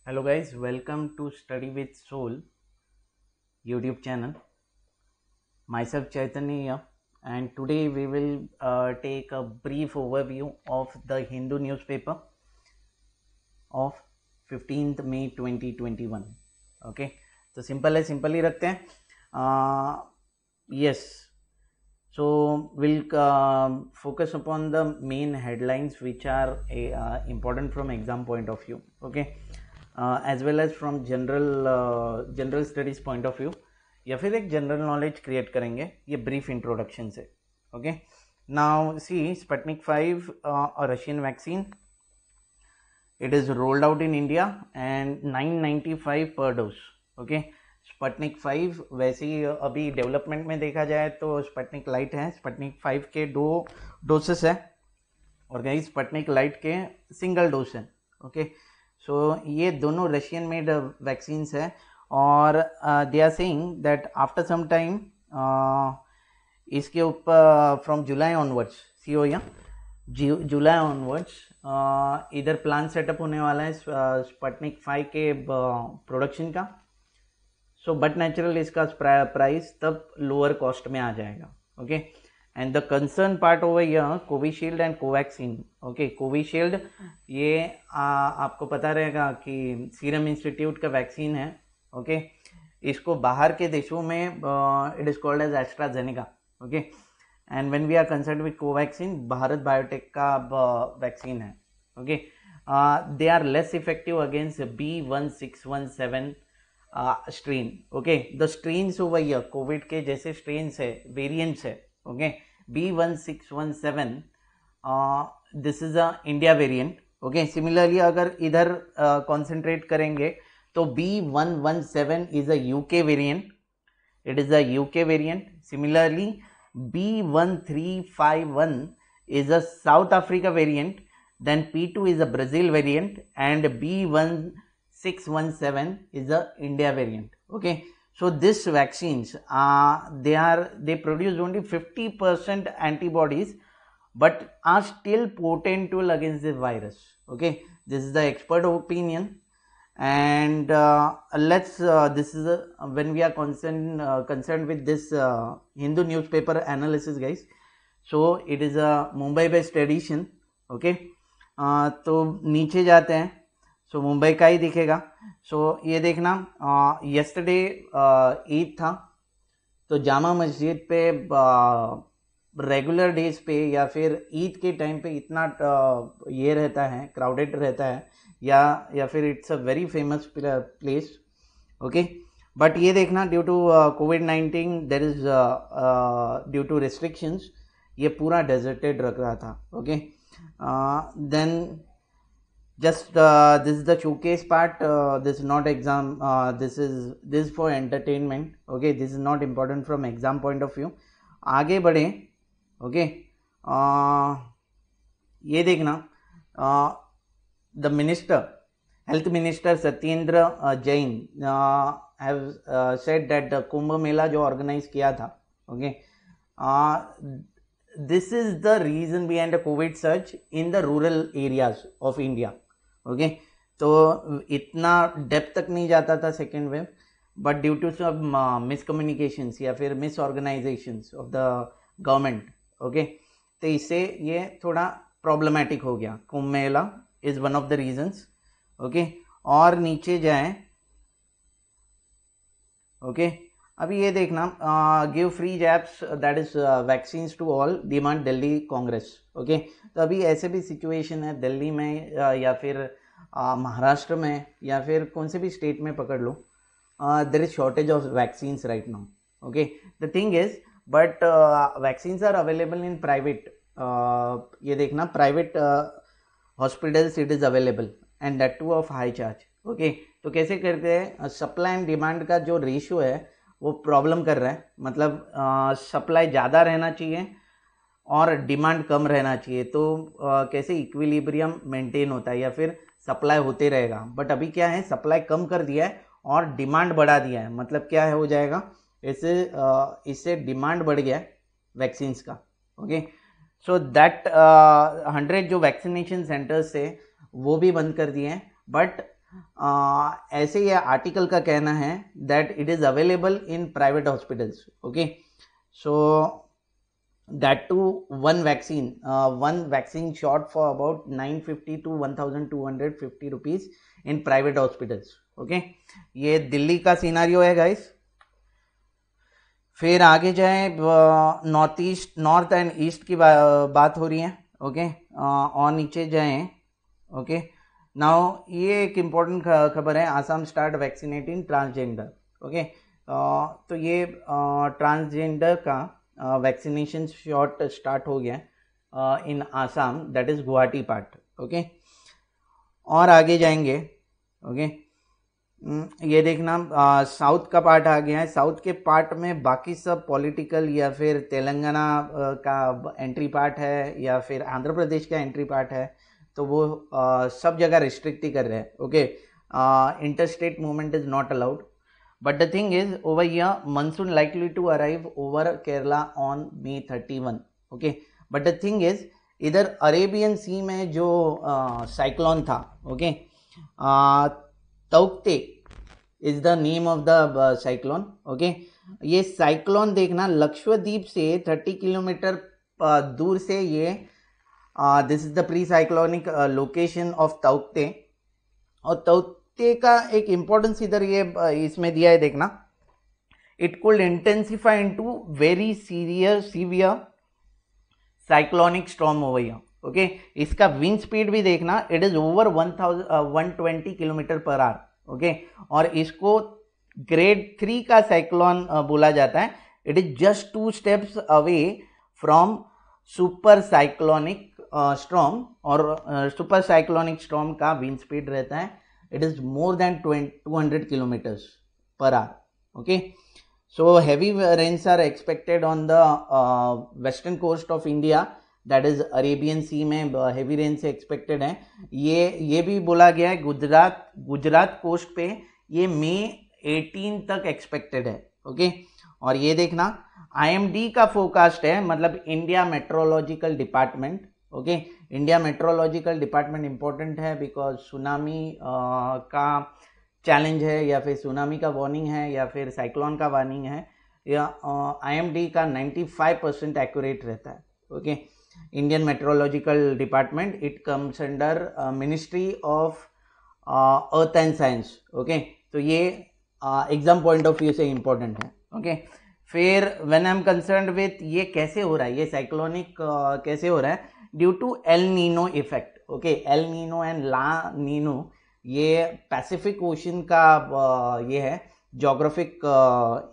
Hello guys, welcome to Study with Soul YouTube channel. Myself Chaitanya here, and today we will take a brief overview of the Hindu newspaper of 15th May 2021. Okay, तो simple ही रखते हैं. Yes, so we'll focus upon the main headlines which are important from exam point of view. Okay. As well as from general studies point of view या फिर एक general knowledge create करेंगे ये brief introduction से. Okay, now see Sputnik 5 Russian vaccine, it is rolled out in India and 995 पर dose. Okay, Sputnik 5 वैसे ही अभी development में देखा जाए तो स्पुतनिक लाइट है, स्पुतनिक 5 के 2 डोसेस है और कहीं स्पुतनिक लाइट के सिंगल डोज है. ओके, सो ये दोनों रशियन मेड वैक्सीन्स है और they are saying that after some time इसके ऊपर फ्रॉम जुलाई ऑनवर्ड्स सीओ या जुलाई ऑनवर्ड्स इधर प्लान सेटअप होने वाला है स्पुतनिक 5 के प्रोडक्शन का. सो बट नेचुरल इसका प्राइस तब लोअर कॉस्ट में आ जाएगा. Okay, and the concern part over here Covishield and Covaxin. Okay, Covishield ये आपको पता रहेगा कि सीरम इंस्टीट्यूट का वैक्सीन है. ओके, इसको बाहर के देशों में it is called as AstraZeneca. Okay, and when we are concern with Covaxin, Bharat Biotech का वैक्सीन है. Okay, they are less effective against B1617 strain. Okay, the strains over here Covid के जैसे स्ट्रेन्स है, वेरिएंट्स है. Okay, B1617 this is a India variant. Okay, similarly अगर इधर concentrate करेंगे तो B117 is a UK variant, it is a UK variant. Similarly B1351 is a South Africa variant, then P2 is a Brazil variant and B1617 is a India variant. Okay, so this vaccines they produce only 50% antibodies but are still potent against the virus. Okay, this is the expert opinion and let's this is when we are concerned with this Hindu newspaper analysis guys. So it is a Mumbai based edition. Okay, तो नीचे जाते हैं. सो मुंबई का ही दिखेगा. सो ये देखना, yesterday Eid था तो जामा मस्जिद पे रेगुलर डेज पे या फिर ईद के टाइम पे इतना ये रहता है, क्राउडेड रहता है या फिर it's a very famous place. Okay, but ये देखना ड्यू टू कोविड-19 there is due to restrictions ये पूरा डेजर्टेड रख रहा था. Okay, then just this is the showcase part, this is not exam, this is for entertainment. Okay, this is not important from exam point of view. आगे बढ़े. Okay, ये देखना, the minister, health minister Satyendra Jain have said that the Kumbh Mela जो organise किया था, okay, this is the reason behind the COVID surge in the rural areas of India. Okay, तो इतना depth तक नहीं जाता था second wave, but due to सब मिसकम्युनिकेशंस या फिर misorganisations of the government. Okay, तो इससे ये थोड़ा प्रॉब्लमेटिक हो गया. Kumbh Mela is one of the reasons. Okay, और नीचे जाएं. ओके, अभी ये देखना, give free jabs that is vaccine to all, demand Delhi Congress. Okay, तो अभी ऐसे भी सिचुएशन है दिल्ली में या फिर महाराष्ट्र में या फिर कौन से भी स्टेट में पकड़ लो, there is shortage of vaccines right now. Okay, the thing is but vaccines are available in private. ये देखना, private hospitals it is available and that too of high charge. Okay, तो कैसे करते हैं, सप्लाई एंड डिमांड का जो ratio है वो प्रॉब्लम कर रहा है. मतलब सप्लाई ज़्यादा रहना चाहिए और डिमांड कम रहना चाहिए, तो कैसे इक्विलिब्रियम मेंटेन होता है या फिर सप्लाई होते रहेगा. बट अभी क्या है, सप्लाई कम कर दिया है और डिमांड बढ़ा दिया है. मतलब क्या है हो जाएगा, इससे डिमांड बढ़ गया है वैक्सीन्स का. ओके, सो दैट 100 जो वैक्सीनेशन सेंटर्स थे वो भी बंद कर दिए हैं. बट ऐसे ये आर्टिकल का कहना है that it is available in private hospitals. Okay, so that too one vaccine shot for about 950 to 1250 rupees in private hospitals. okay, ये दिल्ली का सिनारियो है गाइस. फिर आगे जाए, नॉर्थ एंड ईस्ट की बात हो रही है. ओके, और नीचे जाए. ओके, नाउ ये एक इम्पोर्टेंट खबर है, Assam start vaccinating transgender. Okay, तो ये ट्रांसजेंडर का वैक्सीनेशन शॉट स्टार्ट हो गया in Assam, that is Guwahati part. Okay, और आगे जाएंगे. ओके, ये देखना साउथ का पार्ट आ गया है. साउथ के पार्ट में बाकी सब पॉलिटिकल या फिर तेलंगाना का एंट्री पार्ट है या फिर आंध्र प्रदेश का एंट्री पार्ट है, तो वो सब जगह रिस्ट्रिक्ट ही कर रहे हैं. Okay, interstate movement is not allowed. But the thing is, over here, monsoon likely to arrive over Kerala on May 31. Okay, but the thing is, इधर अरेबियन सी में जो साइक्लोन था, okay, Tauktae is the name of the cyclone. Okay, ये cyclone देखना लक्षद्वीप से 30 kilometre दूर से ये this is the pre cyclonic location of Tauktae. और तौक्ते का एक इंपॉर्टेंस इधर ये इसमें दिया है, देखना. It could intensify into very severe cyclonic storm over here. Okay, इसका विंड स्पीड भी देखना, it is over 120 kilometre per hour. Okay, और इसको ग्रेड 3 का साइक्लोन बोला जाता है. It is just 2 steps away from super cyclonic storm. और सुपर साइक्लोनिक स्टॉर्म का विंड स्पीड रहता है, it is more than 200 kilometers per hour. Okay, so heavy rains are expected on the western coast of India, that is Arabian Sea में heavy rains expected है. ये भी बोला गया है गुजरात कोस्ट पे ये मई 18 तक एक्सपेक्टेड है. ओके, और ये देखना IMD का फोरकास्ट है, मतलब India meteorological department. Okay, India meteorological department important है बिकॉज सुनामी का चैलेंज है या फिर सुनामी का वार्निंग है या फिर साइक्लोन का वार्निंग है, या IMD का 95% एक्यूरेट रहता है. Okay, Indian meteorological department, it comes under ministry of earth and science. Okay, तो ये एग्जाम पॉइंट ऑफ व्यू से इंपॉर्टेंट है. ओके, फिर when I am concerned with ये कैसे हो रहा है, ये साइक्लोनिक कैसे हो रहा है, due to El Nino effect. Okay, El Nino and La Nino ये पैसिफिक ओशन का ये है, जोग्राफिक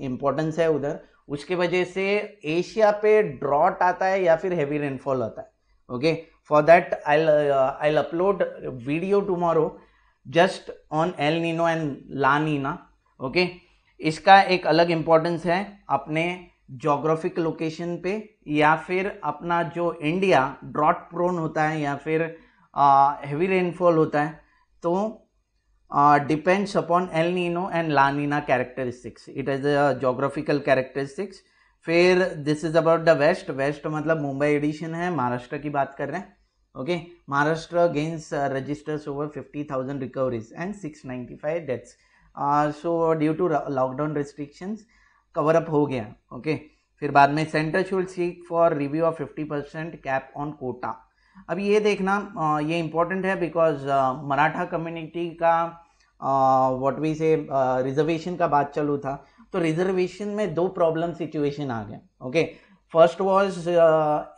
इम्पोर्टेंस है उधर. उसके वजह से एशिया पे ड्रॉट आता है या फिर हेवी रेनफॉल आता है. Okay, for that I upload video tomorrow just on El Nino and La Nina. Okay, इसका एक अलग इम्पोर्टेंस है अपने जोग्राफिक लोकेशन पे, या फिर अपना जो इंडिया ड्रॉट प्रोन होता है या फिर हेवी रेनफॉल होता है, तो depends upon El Nino and La Nina characteristics. It is a geographical characteristics. फिर this is about the west मतलब मुंबई एडिशन है, महाराष्ट्र की बात कर रहे हैं. Okay, Maharashtra gains registers over 50,000 recoveries and 695 deaths. So due to lockdown restrictions cover up हो गया. ओके, फिर बाद में centre should seek for review of 50% cap on quota. अब ये देखना ये इंपॉर्टेंट है बिकॉज मराठा कम्युनिटी का व्हाट वी से रिजर्वेशन का बात चालू था, तो रिजर्वेशन में 2 प्रॉब्लम सिचुएशन आ गया. Okay, first was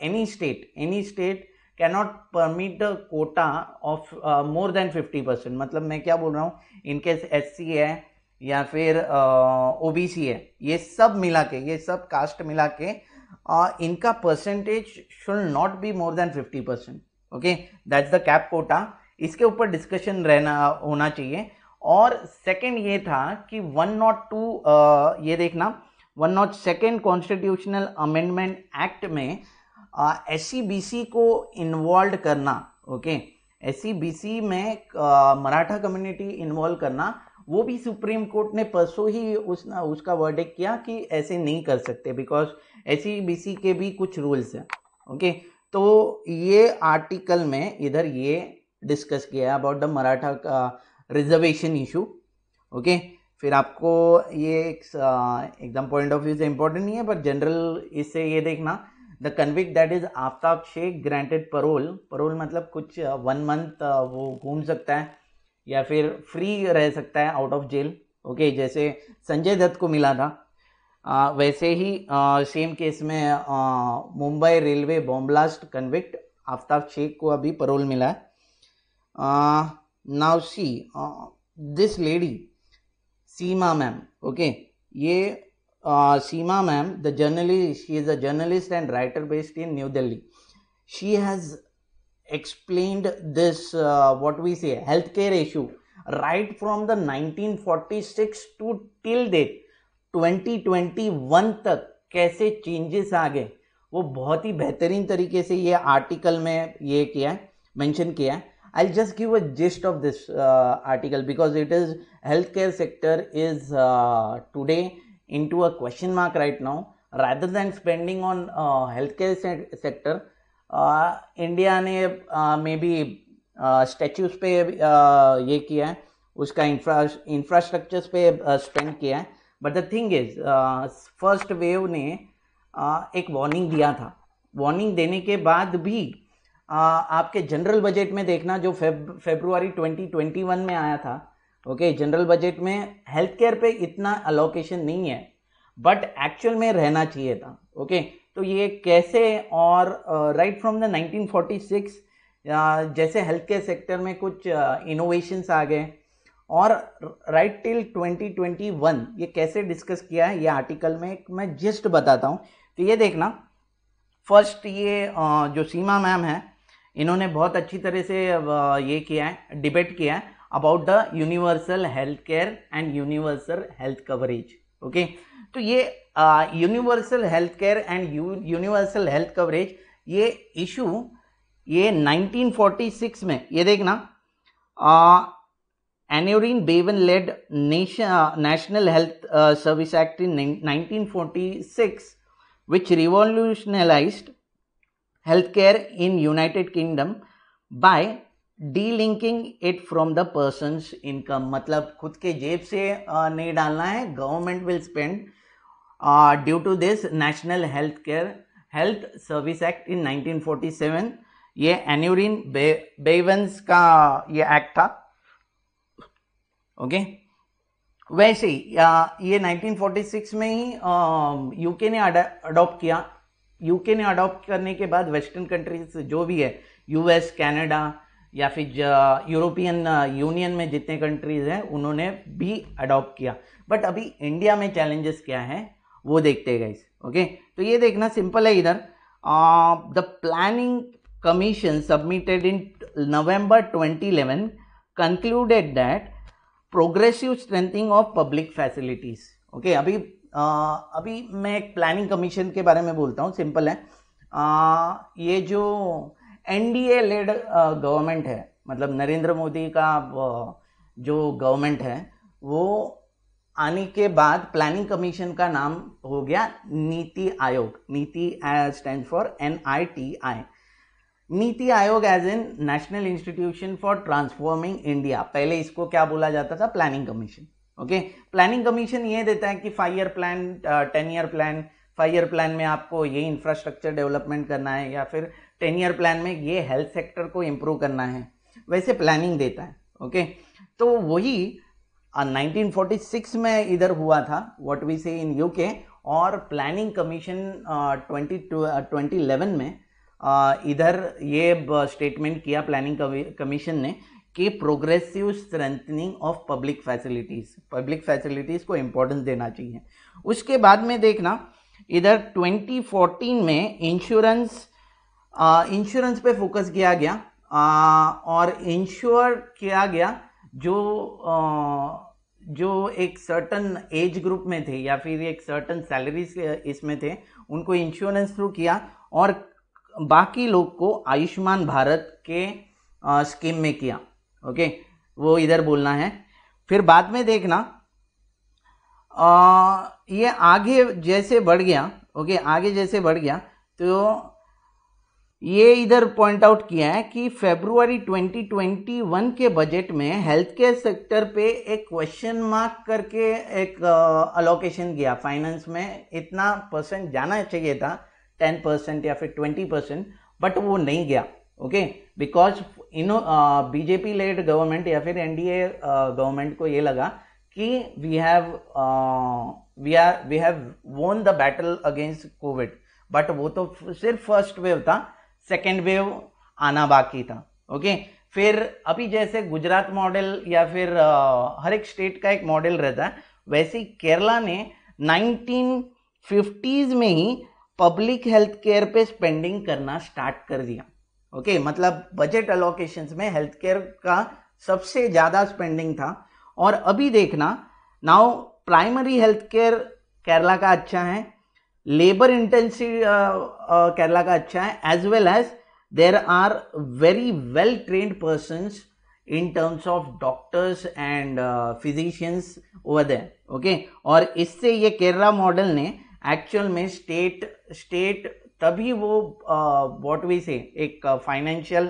any state can not permit Kota of more than 50%. मतलब मैं क्या बोल रहा हूँ, इनकेस SC है या फिर OBC है, ये सब मिला के, ये सब कास्ट मिला के इनका percentage should not be more than 50%. Okay, that's the cap quota. इसके ऊपर डिस्कशन होना चाहिए. और सेकंड ये था कि 102 ये देखना 102 कॉन्स्टिट्यूशनल अमेंडमेंट एक्ट में SC/BC को इन्वॉल्व करना. ओके, SC/BC में मराठा कम्युनिटी इन्वॉल्व करना, वो भी सुप्रीम कोर्ट ने परसों ही उसका वर्डिक्ट किया कि ऐसे नहीं कर सकते बिकॉज SC/BC के भी कुछ रूल्स हैं. ओके, तो ये आर्टिकल में इधर ये डिस्कस किया about the Maratha reservation issue. Okay, फिर आपको ये एकदम पॉइंट ऑफ व्यू से इंपॉर्टेंट नहीं है, पर जनरल इससे ये देखना, the convict that is Aftab Shaikh granted parole. Parole मतलब कुछ 1 मंथ वो घूम सकता है या फिर फ्री रह सकता है आउट ऑफ जेल। ओके, जैसे संजय दत्त को मिला था, वैसे ही सेम केस में Mumbai railway bomb blast convict Aftab Shaikh को अभी परोल मिला है। Now see this lady Seema ma'am. Okay, ये Seema ma'am the journalist, she is a journalist and writer based in New Delhi. She has explained this what we say healthcare issue right from the 1946 to till date 2021 तक कैसे changes आ गए, वो बहुत ही बेहतरीन तरीके से ये आर्टिकल में ये किया है, मेंशन किया है। I'll just give a gist of this article because it is healthcare sector is today into a question mark right now. Rather than spending on healthcare sector, India ने मे बी स्टैच्यूज पे ये किया है, उसका infrastructures पे spend किया है। But the thing is first wave ने एक वार्निंग दिया था। वार्निंग देने के बाद भी आपके जनरल बजट में देखना, जो फेब्रुआरी 2021 में आया था, ओके, जनरल बजट में हेल्थ केयर पे इतना अलोकेशन नहीं है, बट एक्चुअल में रहना चाहिए था। ओके, तो ये कैसे, और राइट फ्रॉम द 1946 जैसे हेल्थ केयर सेक्टर में कुछ इनोवेशंस आ गए, और राइट टिल 2021 ये कैसे डिस्कस किया है, ये आर्टिकल में मैं जस्ट बताता हूँ। तो ये देखना, फर्स्ट ये जो सीमा मैम है, इन्होंने बहुत अच्छी तरह से ये किया है, डिबेट किया है about the universal health care and universal health coverage. Okay, तो ये universal health care and universal health coverage, ये इशू ये 1946 में, ये देखना, Aneurin Bevan led National Health service act in 1946 which revolutionized healthcare in United Kingdom by delinking it from the person's income। मतलब खुद के जेब से नहीं डालना है, government will spend due to this national health care health service act in 1947। ये aneurin बेवंस का ये एक्ट था। ओके, वैसे ही ये 1946 में ही यूके ने अडॉप्ट किया। यूके ने अडॉप्ट करने के बाद वेस्टर्न कंट्रीज जो भी है, यूएस, कनाडा या फिर यूरोपियन यूनियन में जितने कंट्रीज हैं, उन्होंने भी अडॉप्ट किया। बट अभी इंडिया में चैलेंजेस क्या है वो देखते हैं गाइस। ओके, तो ये देखना सिंपल है, इधर the planning commission submitted in November 2011 concluded that progressive strengthening of public facilities. Okay, अभी मैं एक प्लानिंग कमीशन के बारे में बोलता हूँ, सिंपल है। ये जो एनडीए लेड गवर्नमेंट है, मतलब नरेंद्र मोदी का जो गवर्नमेंट है, वो आने के बाद प्लानिंग कमीशन का नाम हो गया नीति आयोग। नीति stand for NITI, NITI Aayog as in national institution for transforming India. पहले इसको क्या बोला जाता था, planning commission. Okay, planning commission ये देता है कि 5 year plan, 10 year plan, 5 year plan में आपको ये इंफ्रास्ट्रक्चर डेवलपमेंट करना है, या फिर 10 ईयर प्लान में ये हेल्थ सेक्टर को इम्प्रूव करना है, वैसे प्लानिंग देता है। ओके, तो वही 1946 में इधर हुआ था, व्हाट वी से इन यूके, और प्लानिंग कमीशन 2011 में इधर ये स्टेटमेंट किया प्लानिंग कमीशन ने कि progressive strengthening of public facilities को इंपॉर्टेंस देना चाहिए। उसके बाद में देखना, इधर 2014 में इंश्योरेंस पे फोकस किया गया, और इंश्योर किया गया जो एक सर्टन एज ग्रुप में थे या फिर एक सर्टन सैलरीज इसमें थे, उनको इंश्योरेंस थ्रू किया, और बाकी लोग को आयुष्मान भारत के स्कीम में किया। ओके, वो इधर बोलना है। फिर बाद में देखना, ये आगे जैसे बढ़ गया, ओके, आगे जैसे बढ़ गया, तो ये इधर पॉइंट आउट किया है कि फरवरी 2021 के बजट में हेल्थ केयर सेक्टर पे एक क्वेश्चन मार्क करके एक अलोकेशन किया, फाइनेंस में इतना परसेंट जाना चाहिए था, 10% या फिर 20%, बट वो नहीं गया। Okay, because BJP led government या फिर एनडीए गवर्नमेंट को ये लगा कि we have won the battle against Covid, but वो तो सिर्फ फर्स्ट वेव था, सेकेंड वेव आना बाकी था। ओके, फिर अभी जैसे गुजरात मॉडल या फिर हर एक स्टेट का एक मॉडल रहता है, वैसे ही केरला ने 1950s में ही पब्लिक हेल्थ केयर पे स्पेंडिंग करना स्टार्ट कर दिया। ओके, मतलब बजट अलोकेशंस में हेल्थ केयर का सबसे ज्यादा स्पेंडिंग था। और अभी देखना, now primary health care Kerala का अच्छा है, लेबर इंटेंसिव केरला का अच्छा है, as well as there are very well trained persons in terms of doctors and physicians over there. Okay, और इससे ये केरला मॉडल ने एक्चुअल में स्टेट तभी वो व्हाट वी से एक फाइनेंशियल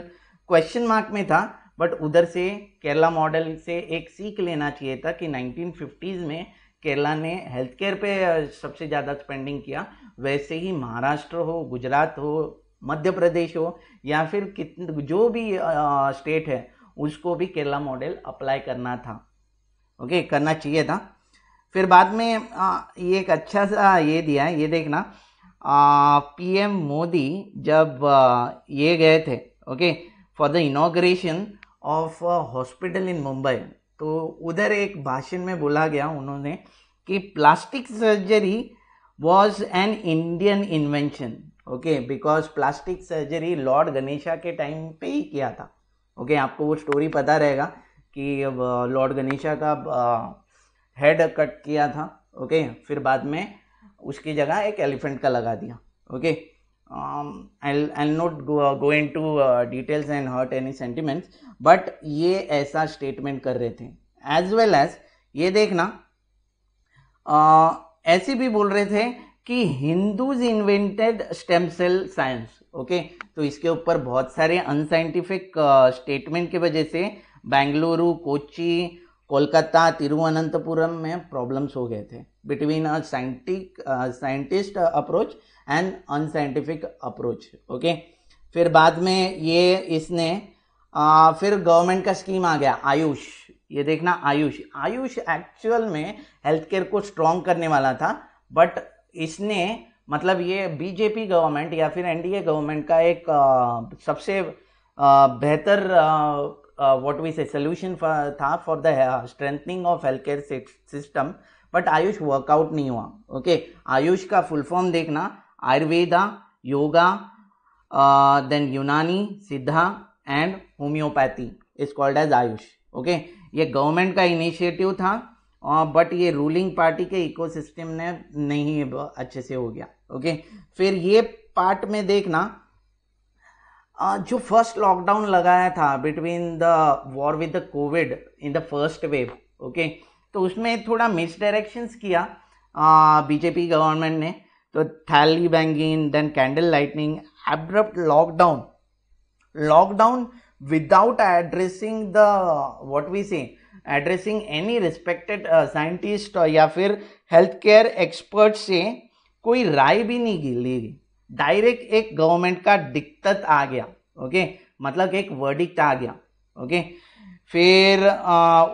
क्वेश्चन मार्क में था, बट उधर से केरला मॉडल से एक सीख लेना चाहिए था कि 1950s में केरला ने हेल्थ केयर पे सबसे ज़्यादा स्पेंडिंग किया। वैसे ही महाराष्ट्र हो, गुजरात हो, मध्य प्रदेश हो, या फिर जो भी स्टेट है उसको भी केरला मॉडल अप्लाई करना था। ओके, करना चाहिए था। फिर बाद में ये एक अच्छा सा ये दिया है, ये देखना, पीएम मोदी जब ये गए थे, okay, for the inauguration of hospital in Mumbai, तो उधर एक भाषण में बोला गया उन्होंने कि plastic surgery was an Indian invention. Okay, because plastic surgery Lord Ganesha के टाइम पे ही किया था। ओके, आपको वो स्टोरी पता रहेगा कि लॉर्ड गणेशा का हेड कट किया था। ओके, फिर बाद में उसकी जगह एक एलिफेंट का लगा दिया। Okay, I'll not go into details and hurt any sentiments, but ये ऐसा स्टेटमेंट कर रहे थे। एज वेल एज ये देखना, ऐसे भी बोल रहे थे कि Hindus invented stem cell science. Okay, तो इसके ऊपर बहुत सारे अनसाइंटिफिक स्टेटमेंट की वजह से बेंगलुरु, कोच्चि, कोलकाता, तिरुवनंतपुरम में प्रॉब्लम्स हो गए थे between a scientist approach and unscientific approach. Okay, फिर बाद में ये इसने फिर गवर्नमेंट का स्कीम आ गया आयुष। ये देखना, आयुष एक्चुअल में हेल्थ केयर को स्ट्रॉन्ग करने वाला था, बट इसने मतलब ये बीजेपी गवर्नमेंट या फिर एनडीए गवर्नमेंट का एक सबसे बेहतर व्हाट वी से सोल्यूशन था for the strengthening of health care system, but Ayush workout नहीं हुआ। ओके, आयुष का फुल फॉर्म देखना, Ayurveda, yoga, then Unani, Siddha and homeopathy is called as AYUSH. Okay, ये गवर्नमेंट का इनिशिएटिव था, बट ये रूलिंग पार्टी के इकोसिस्टम ने नहीं अच्छे से हो गया। ओके, फिर ये पार्ट में देखना, जो फर्स्ट लॉकडाउन लगाया था between the war with the Covid in the first wave, okay, तो उसमें थोड़ा मिसडायरेक्शंस किया बीजेपी गवर्नमेंट ने। तो thali banging, then candle lightning, abrupt lockdown without addressing the what we say addressing any respected scientist या फिर हेल्थ केयर एक्सपर्ट से कोई राय भी नहीं ली, डायरेक्ट एक गवर्नमेंट का दिक्कत आ गया। ओके, मतलब एक वर्डिक्ट आ गया। ओके, फिर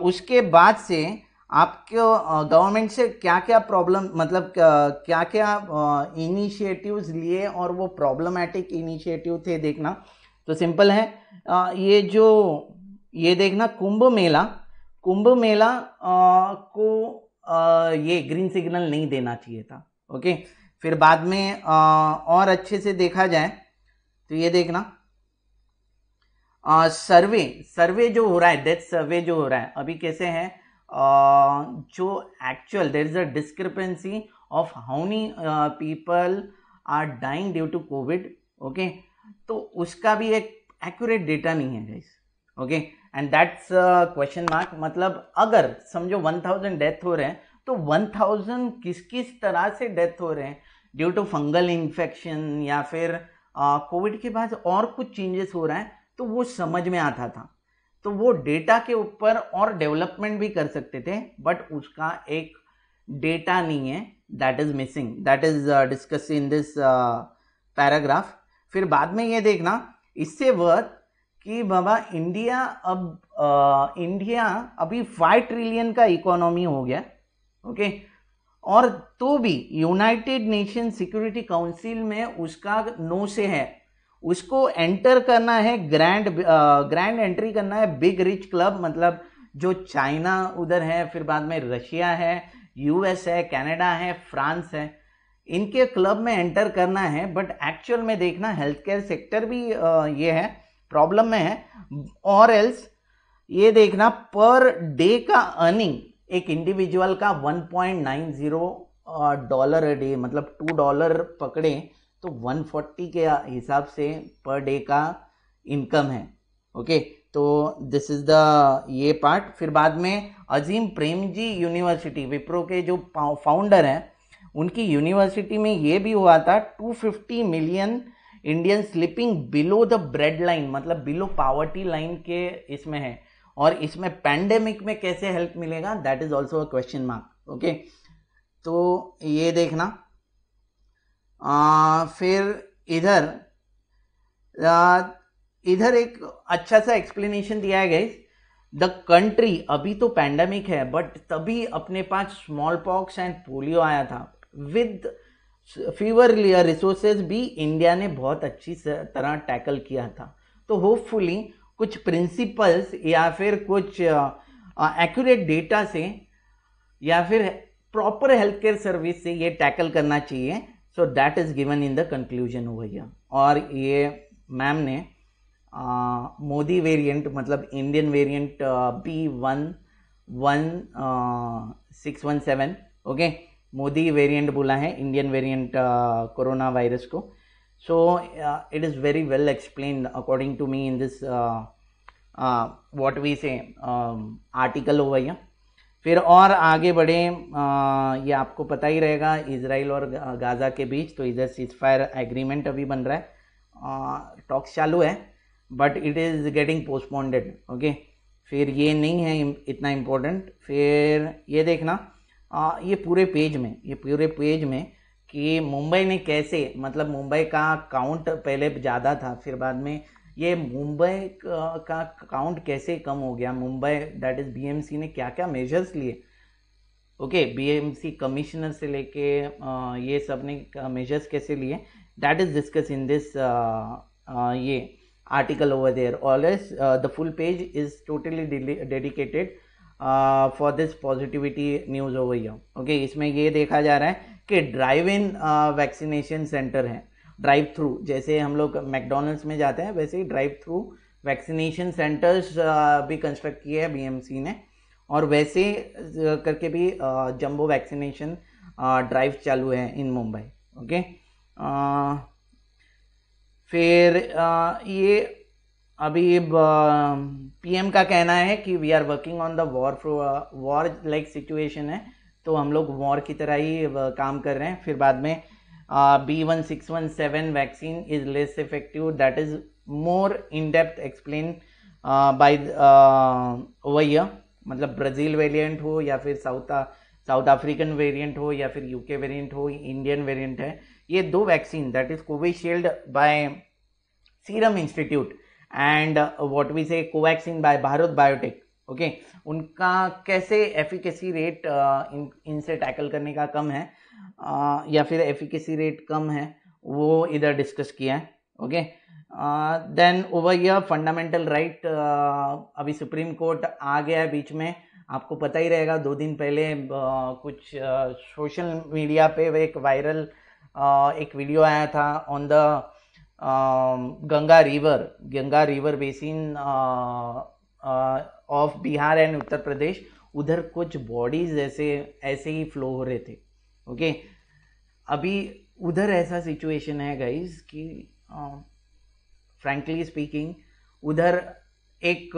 उसके बाद से आपको गवर्नमेंट से क्या क्या प्रॉब्लम, मतलब क्या क्या इनिशिएटिव्स लिए और वो प्रॉब्लमेटिक इनिशिएटिव थे देखना। तो सिंपल है, ये देखना, कुंभ मेला को ये ग्रीन सिग्नल नहीं देना चाहिए था। ओके, फिर बाद में और अच्छे से देखा जाए तो ये देखना, सर्वे जो हो रहा है, डेथ सर्वे जो हो रहा है अभी कैसे है, जो actual there is a discrepancy of how many people are dying due to Covid. Okay, तो उसका भी एक एक्यूरेट डेटा नहीं है guys. Okay, and that's question mark. मतलब अगर समझो 1000 डेथ हो रहे हैं, तो 1000 किस किस तरह से डेथ हो रहे हैं, ड्यू टू फंगल इन्फेक्शन या फिर कोविड के बाद और कुछ चेंजेस हो रहा है तो वो समझ में आता था, तो वो डेटा के ऊपर और डेवलपमेंट भी कर सकते थे, बट उसका एक डेटा नहीं है, that is missing, that is discuss in this paragraph. फिर बाद में ये देखना इससे वर्थ कि बाबा इंडिया अभी 5 ट्रिलियन का इकोनॉमी हो गया, ओके, और तो भी यूनाइटेड नेशन सिक्योरिटी काउंसिल में उसका नो से है, उसको एंटर करना है, ग्रैंड एंट्री करना है बिग रिच क्लब, मतलब जो चाइना उधर है, फिर बाद में रशिया है, यूएस है, कनाडा है, फ्रांस है, इनके क्लब में एंटर करना है। बट एक्चुअल में देखना हेल्थ केयर सेक्टर भी ये है, प्रॉब्लम में है। और एल्स ये देखना पर डे का अर्निंग एक इंडिविजुअल का $1.90 अ डे, मतलब $2 पकड़े तो 140 के हिसाब से पर डे का इनकम है, ओके। तो दिस इज द ये पार्ट। फिर बाद में अजीम प्रेमजी यूनिवर्सिटी, विप्रो के जो फाउंडर हैं, उनकी यूनिवर्सिटी में ये भी हुआ था 250 million Indian slipping below the bread line, मतलब बिलो पावर्टी लाइन के इसमें है, और इसमें पैंडेमिक में कैसे हेल्प मिलेगा, that is also a question mark, okay. तो ये देखना। फिर इधर एक अच्छा सा एक्सप्लेनेशन दिया है गाइस। द कंट्री, अभी तो पैंडेमिक है बट तभी अपने पास स्मॉल पॉक्स एंड पोलियो आया था, विद फीवर रिसोर्सेज भी इंडिया ने बहुत अच्छी तरह टैकल किया था। तो होपफुली कुछ प्रिंसिपल्स या फिर कुछ एक्यूरेट डेटा से या फिर प्रॉपर हेल्थ केयर सर्विस से ये टैकल करना चाहिए। So that is given in the conclusion over here. और ये मैम ने मोदी वेरिएंट, मतलब Indian variant B11617, okay, Modi variant बोला है इंडियन वेरिएंट कोरोना वायरस को। So it is very well explained according to me in this what we say article over here. फिर और आगे बढ़े, ये आपको पता ही रहेगा इजराइल और गाज़ा के बीच, तो इधर सीजफायर एग्रीमेंट अभी बन रहा है, टॉक्स चालू है, but it is getting postponed, okay. फिर ये नहीं है इतना इम्पोर्टेंट। फिर ये देखना ये पूरे पेज में कि मुंबई ने कैसे, मतलब मुंबई का काउंट पहले ज़्यादा था, फिर बाद में ये मुंबई का काउंट कैसे कम हो गया, मुंबई दैट इज बीएमसी ने क्या क्या मेजर्स लिए, ओके, बीएमसी कमिश्नर से लेके ये सब ने मेजर्स कैसे लिए, that is discuss in this ये article over there. Always the full page is totally dedicated for this positivity news over here, okay. इसमें ये देखा जा रहा है कि ड्राइव इन वैक्सीनेशन सेंटर है, ड्राइव थ्रू, जैसे हम लोग मैकडोनल्ड्स में जाते हैं वैसे ही ड्राइव थ्रू वैक्सीनेशन सेंटर्स भी कंस्ट्रक्ट किए हैं बीएमसी ने, और वैसे करके भी जंबो वैक्सीनेशन ड्राइव चालू है इन मुंबई, ओके। फिर ये अभी पीएम का कहना है कि we are working on the war like situation है, तो हम लोग वॉर की तरह ही काम कर रहे हैं। फिर बाद में B1617 vaccine is less effective, that is more in depth explain by over here, मतलब ब्राज़ील वेरिएंट हो या फिर साउथ अफ्रीकन वेरिएंट हो या फिर यूके वेरिएंट हो, इंडियन वेरिएंट है, ये दो vaccine that is Covishield by Serum Institute and what we say Covaxin by Bharat Biotech, okay, उनका कैसे एफिकेसी रेट इनसे टैकल करने का कम है या फिर एफिकेसी रेट कम है, वो इधर डिस्कस किया है, okay. Then over here fundamental right, अभी सुप्रीम कोर्ट आ गया है बीच में, आपको पता ही रहेगा 2 दिन पहले कुछ सोशल मीडिया पे एक वायरल एक वीडियो आया था on the Ganga river basin of Bihar and Uttar Pradesh, उधर कुछ बॉडीज ऐसे ही फ्लो हो रहे थे, ओके। अभी उधर ऐसा सिचुएशन है गाइस कि फ्रैंकली स्पीकिंग उधर एक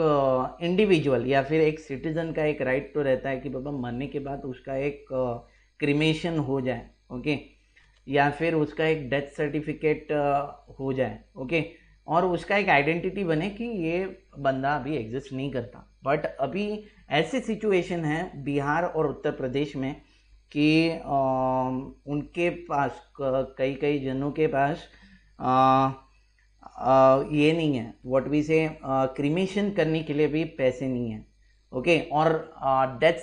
इंडिविजुअल या फिर एक सिटीजन का एक राइट तो रहता है कि बाबा मरने के बाद उसका एक क्रिमेशन हो जाए, ओके। या फिर उसका एक डेथ सर्टिफिकेट हो जाए, ओके, और उसका एक आइडेंटिटी बने कि ये बंदा अभी एग्जिस्ट नहीं करता। बट अभी ऐसी सिचुएशन है बिहार और उत्तर प्रदेश में कि उनके पास कई कई जनों के पास ये नहीं है, व्हाट वी से, क्रीमेशन करने के लिए भी पैसे नहीं है, ओके। और डेथ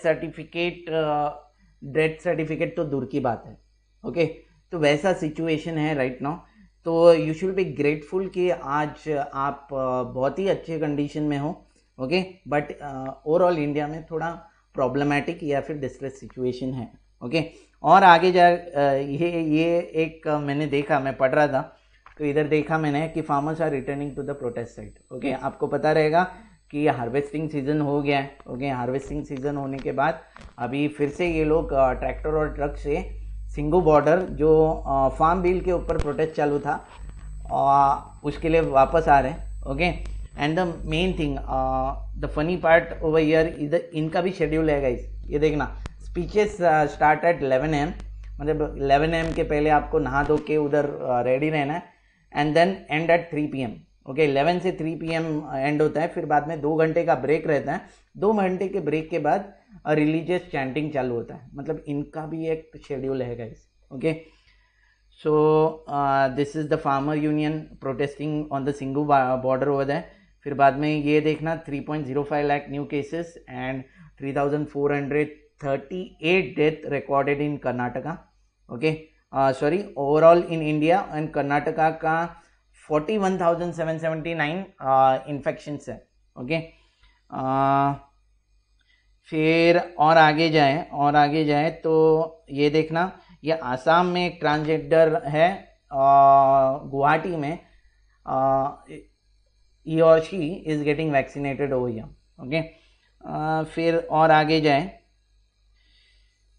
सर्टिफिकेट तो दूर की बात है, ओके। तो वैसा सिचुएशन है राइट नाउ। तो यू शुड बी ग्रेटफुल कि आज आप बहुत ही अच्छे कंडीशन में हो, ओके। बट ओवरऑल इंडिया में थोड़ा प्रॉब्लमेटिक या फिर डिस्ट्रेस सिचुएशन है, ओके। और आगे जा ये एक मैंने देखा, मैं पढ़ रहा था तो इधर देखा मैंने कि farmers are returning to the protest site, okay. आपको पता रहेगा कि हार्वेस्टिंग सीजन हो गया है, ओके। हार्वेस्टिंग सीजन होने के बाद अभी फिर से ये लोग ट्रैक्टर और ट्रक से सिंगू बॉर्डर जो फार्म बिल के ऊपर प्रोटेस्ट चालू था उसके लिए वापस आ रहे हैं, okay. And the main thing, the funny part over here, इधर इनका भी शेड्यूल है गाइस, ये देखना। स्पीचेस स्टार्ट एट 11 AM, मतलब 11 AM के पहले आपको नहा धो के उधर रेडी रहना है, and then and at 3 PM, okay. 11 से 3 PM एंड होता है, फिर बाद में 2 घंटे का ब्रेक रहता है। 2 घंटे के ब्रेक के बाद रिलीजियस चैंटिंग चालू होता है, मतलब इनका भी एक शेड्यूल है guys, okay. So this is the farmer union protesting on the Singhu border over that. फिर बाद में ये देखना 3.05 lakh new cases and 3,438 death recorded in Karnataka, okay. Sorry, overall in India and Karnataka का 41,779 इन्फेक्शंस है, ओके। फिर और आगे जाए तो ये देखना, ये आसाम में एक ट्रांसजेंडर है, गुवाहाटी में he or she is getting vaccinated over here, okay. फिर और आगे जाए,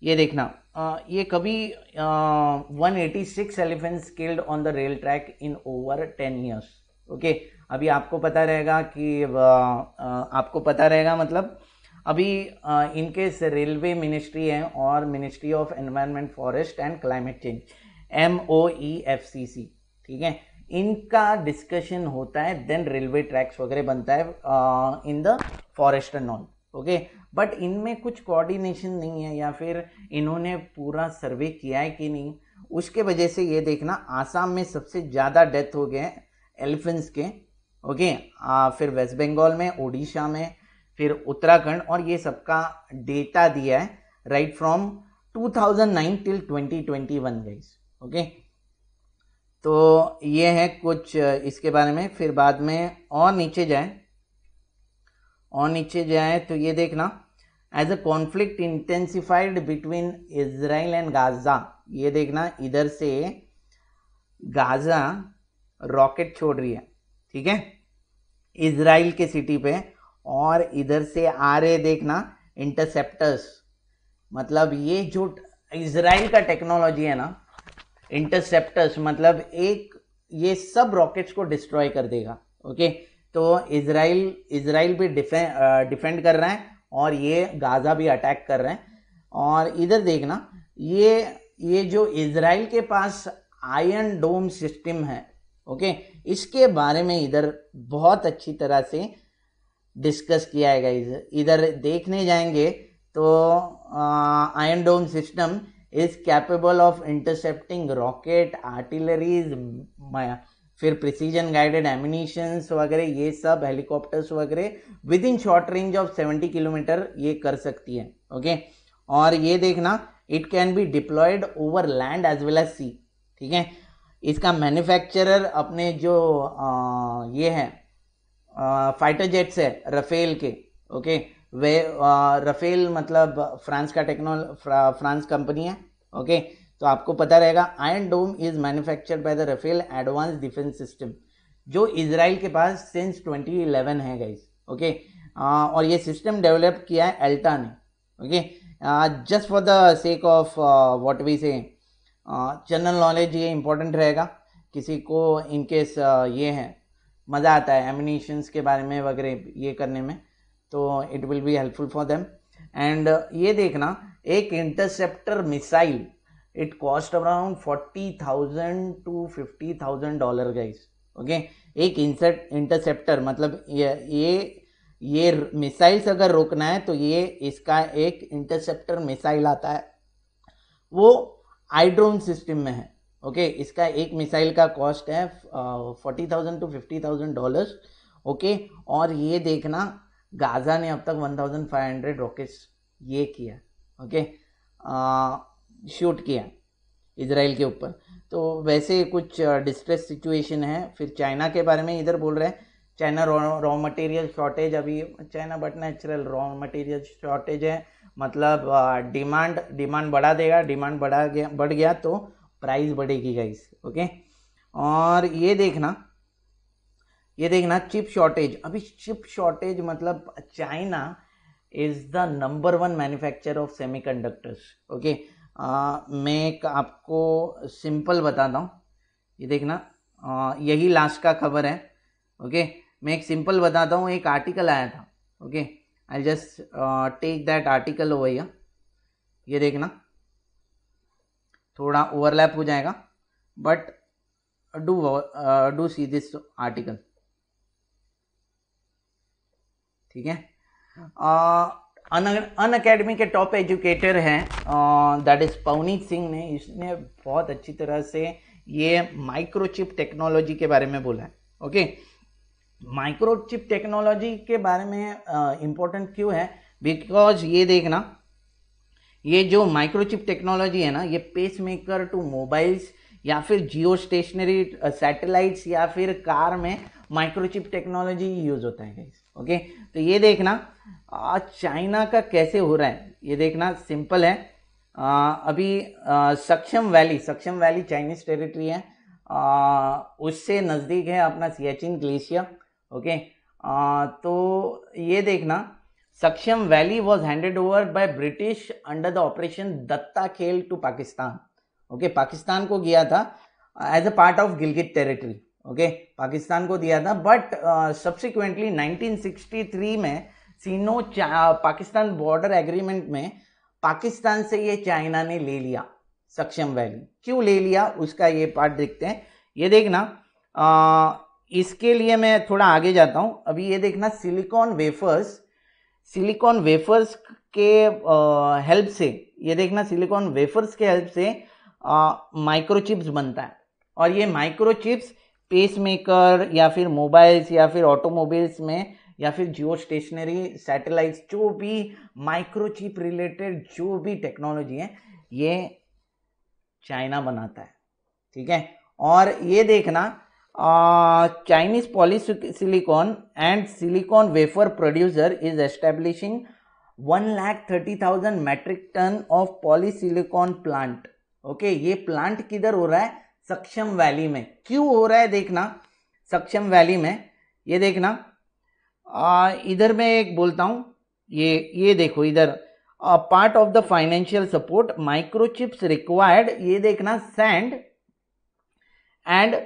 ये देखना, ये कभी 186 elephants killed on the rail track in over 10 years, okay. अभी आपको पता रहेगा कि मतलब अभी इनके रेलवे मिनिस्ट्री है और ministry of environment, forest and climate change, MOEFCC, ठीक है, इनका डिस्कशन होता है, देन रेलवे ट्रैक्स वगैरह बनता है in the forest and all, okay. But इनमें कुछ कोऑर्डिनेशन नहीं है या फिर इन्होंने पूरा सर्वे किया है कि नहीं, उसके वजह से ये देखना आसाम में सबसे ज़्यादा डेथ हो गए एलिफेंट्स के, ओके। फिर वेस्ट बंगाल में, उड़ीसा में, फिर उत्तराखंड, और ये सबका डेटा दिया है right from 2009 till 2021 guys, okay. तो ये है कुछ इसके बारे में। फिर बाद में और नीचे जाए तो ये देखना, as a conflict intensified between Israel and Gaza, ये देखना इधर से गाजा रॉकेट छोड़ रही है, ठीक है, इजराइल के सिटी पे, और इधर से आ रहे देखना इंटरसेप्टर्स, मतलब ये जो इजराइल का टेक्नोलॉजी है ना, इंटरसेप्टर्स, मतलब एक ये सब रॉकेट्स को डिस्ट्रॉय कर देगा, ओके। तो इजराइल भी डिफेंड कर रहा है और ये गाजा भी अटैक कर रहे हैं। और इधर देखना, ये जो इजराइल के पास आयरन डोम सिस्टम है, ओके, इसके बारे में इधर बहुत अच्छी तरह से डिस्कस किया है गाइस। इधर देखने जाएंगे तो Iron Dome system is capable of intercepting rocket, artilleries, फिर प्रिसीजन गाइडेड एमिनिशंस वगैरह, ये सब हेलीकॉप्टर्स वगैरह with in short range of 70 kilometre ये कर सकती है, ओके। और ये देखना, it can be deployed over land as well as sea, ठीक है। इसका मैन्युफैक्चरर अपने जो ये है फाइटर जेट्स है रफेल के, ओके। वे रफेल मतलब फ्रांस का फ्रांस कंपनी है, ओके। तो आपको पता रहेगा iron dome is manufactured by the Rafael advanced defence system, जो इजराइल के पास सिंस 2011 है गाइस, ओके। और ये सिस्टम डेवलप किया है एल्टा ने, okay. Just for the sake of what we say general knowledge, ये इंपॉर्टेंट रहेगा किसी को इनकेस ये है मज़ा आता है एमिनिशंस के बारे में वगैरह ये करने में, तो it will be helpful for them. And ये देखना, एक interceptor missile it cost around $40,000 to $50,000 guys. Okay, एक इंटरसेप्टर मतलब ये मिसाइल्स अगर रोकना है तो ये इसका एक इंटरसेप्टर मिसाइल आता है, वो आईड्रोन सिस्टम में है। ओके, इसका एक मिसाइल का कॉस्ट है $40,000 to $50,000। ओके, और ये देखना गाजा ने अब तक 1500 रॉकेट्स ये किया, ओके, शूट किया इजराइल के ऊपर। तो वैसे कुछ डिस्ट्रेस सिचुएशन है। फिर चाइना के बारे में इधर बोल रहे हैं, चाइना रॉ मटेरियल शॉर्टेज, अभी China but natural raw material shortage है, मतलब डिमांड बढ़ा देगा, डिमांड बढ़ गया तो प्राइस बढ़ेगी गाइस। ओके, और ये देखना चिप शॉर्टेज। अभी चिप शॉर्टेज मतलब China is the number 1 manufacturer of semiconductors. Okay, मैं एक आपको सिंपल बताता हूँ, ये देखना, यही लास्ट का खबर है। ओके, मैं एक सिंपल बताता हूँ, एक आर्टिकल आया था। Okay, I just take that article over here. ये देखना थोड़ा ओवरलैप हो जाएगा, but do see this article, ठीक है। अन अकेडमी के टॉप एजुकेटर हैं, दैट इज पवनीत सिंह ने, इसने बहुत अच्छी तरह से ये माइक्रोचिप टेक्नोलॉजी के बारे में बोला है। ओके, माइक्रोचिप टेक्नोलॉजी के बारे में इम्पोर्टेंट क्यों है, बिकॉज ये देखना, ये जो माइक्रोचिप टेक्नोलॉजी है ना, ये पेस मेकर टू मोबाइल्स या फिर जियो स्टेशनरी सैटेलाइट्स या फिर कार में माइक्रोचिप टेक्नोलॉजी यूज होता है गाइस। ओके, तो ये देखना आज चाइना का कैसे हो रहा है, ये देखना सिंपल है। अभी सक्षम वैली चाइनीज टेरिटरी है, उससे नज़दीक है अपना सियाचिन ग्लेशियर। ओके, तो ये देखना Shaksgam valley was handed over by British under the operation Datta Khel to Pakistan. Okay, Pakistan को गया था as a part of Gilgit territory. Okay, Pakistan को दिया था, बट सब्सिक्वेंटली 1963 में सीनो पाकिस्तान बॉर्डर एग्रीमेंट में पाकिस्तान से ये चाइना ने ले लिया सक्षम वैली। क्यों ले लिया उसका ये पार्ट देखते हैं। ये देखना, इसके लिए मैं थोड़ा आगे जाता हूं। अभी ये देखना सिलिकॉन वेफर्स के हेल्प से, ये देखना सिलिकॉन वेफर्स के हेल्प से माइक्रोचिप्स बनता है, और ये माइक्रोचिप्स पेसमेकर या फिर मोबाइल्स या फिर ऑटोमोबाइल्स में या फिर जियो स्टेशनरी सैटेलाइट्स, जो भी माइक्रोचिप रिलेटेड जो भी टेक्नोलॉजी है ये चाइना बनाता है, ठीक है। और ये देखना Chinese polysilicon and silicon wafer producer is establishing 130,000 metric ton of polysilicon plant. Okay, ये प्लांट किधर हो रहा है, सक्षम वैली में। क्यों हो रहा है देखना सक्षम वैली में, ये देखना इधर मैं एक बोलता हूं, ये देखो इधर part of the financial support microchips required, ये देखना sand and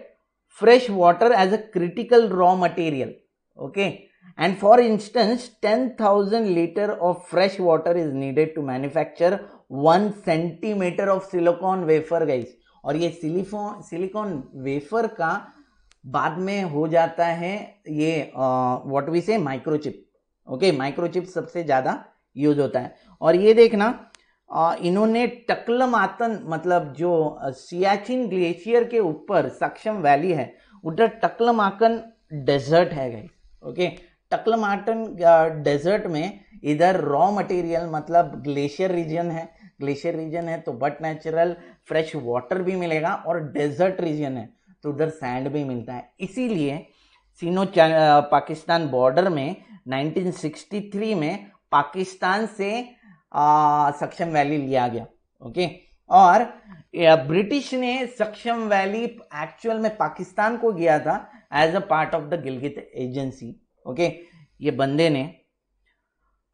fresh water as a critical raw material. Okay, and for instance 10,000 liter of fresh water is needed to manufacture 1 centimeter of silicon wafer guys। और ये silicon wafer का बाद में हो जाता है ये व्हाट वी से माइक्रोचिप। ओके, माइक्रोचिप सबसे ज्यादा यूज होता है। और ये देखना इन्होंने टक्लमातन मतलब जो सियाचिन ग्लेशियर के ऊपर सक्षम वैली है उधर टक्लमाकन डेजर्ट है गाइस। ओके, टक्लमाकन डेजर्ट में इधर रॉ मटेरियल मतलब ग्लेशियर रीजन है तो बट नेचुरल फ्रेश वाटर भी मिलेगा, और डेजर्ट रीजन है तो उधर सैंड भी मिलता है। इसीलिए सीनो पाकिस्तान बॉर्डर में 1963 में पाकिस्तान से सक्षम वैली लिया गया। ओके, और ब्रिटिश ने सक्षम वैली एक्चुअल में पाकिस्तान को गया था as a part of the Gilgit agency. Okay, ये बंदे ने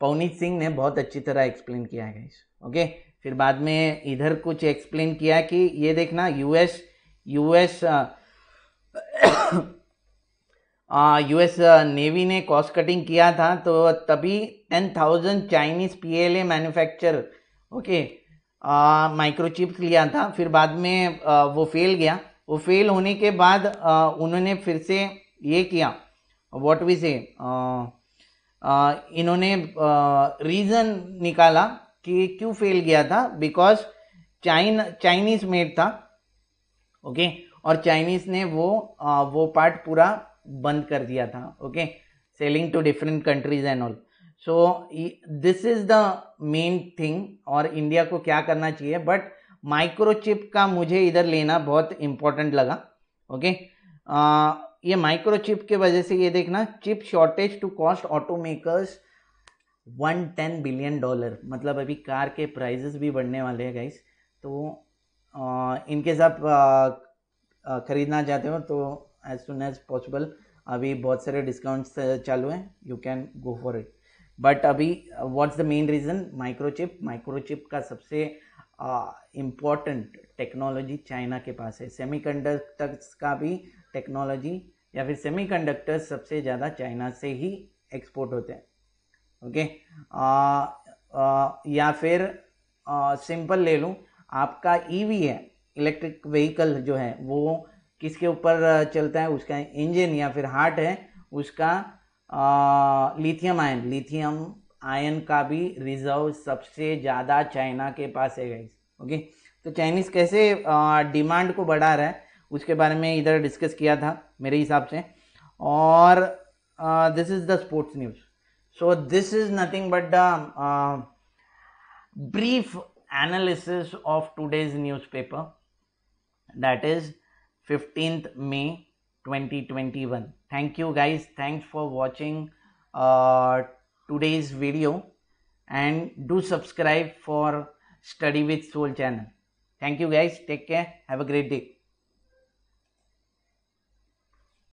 पवनीत सिंह ने बहुत अच्छी तरह एक्सप्लेन किया है। ओके, फिर बाद में इधर कुछ एक्सप्लेन किया कि ये देखना यूएस नेवी ने कॉस्ट कटिंग किया था, तो तभी 10,000 Chinese PLA manufacture, okay, microchips लिया था, फिर बाद में वो फेल गया। वो फेल होने के बाद उन्होंने फिर से ये किया, व्हाट वी से, इन्होंने रीज़न निकाला कि क्यों फेल गया था, बिकॉज चाइनीज़ मेड था, ओके, और चाइनीज़ ने वो पार्ट पूरा बंद कर दिया था, okay, selling to different countries and all. So this is the main thing, और इंडिया को क्या करना चाहिए, बट माइक्रोचिप का मुझे इधर लेना बहुत इंपॉर्टेंट लगा, ओके। ये माइक्रोचिप के वजह से ये देखना, chip shortage to cost auto makers $110 billion, मतलब अभी कार के प्राइजेस भी बढ़ने वाले हैं गाइस। तो इनके साथ खरीदना चाहते हो तो एज सुन एज पॉसिबल, अभी बहुत सारे डिस्काउंट्स चालू हैं, you can go for it. But अभी what's the main reason, microchip का सबसे इम्पॉर्टेंट टेक्नोलॉजी चाइना के पास है। सेमीकंडक्टर्स का भी टेक्नोलॉजी या फिर सेमीकंडक्टर्स सबसे ज़्यादा चाइना से ही एक्सपोर्ट होते हैं, ओके। या फिर सिंपल ले लूँ, आपका ईवी है, इलेक्ट्रिक व्हीकल जो है वो किसके ऊपर चलता है, उसका इंजन या फिर हार्ट है उसका लिथियम आयन का भी रिजर्व सबसे ज़्यादा चाइना के पास है गाइस, ओके। तो चाइनीज़ कैसे डिमांड को बढ़ा रहा है उसके बारे में इधर डिस्कस किया था मेरे हिसाब से। और this is the sports news. So this is nothing but the brief analysis of today's newspaper, that is 15th May 2021. Thank you guys. Thanks for watching today's video, and do subscribe for Study with Soul channel. Thank you guys. Take care. Have a great day.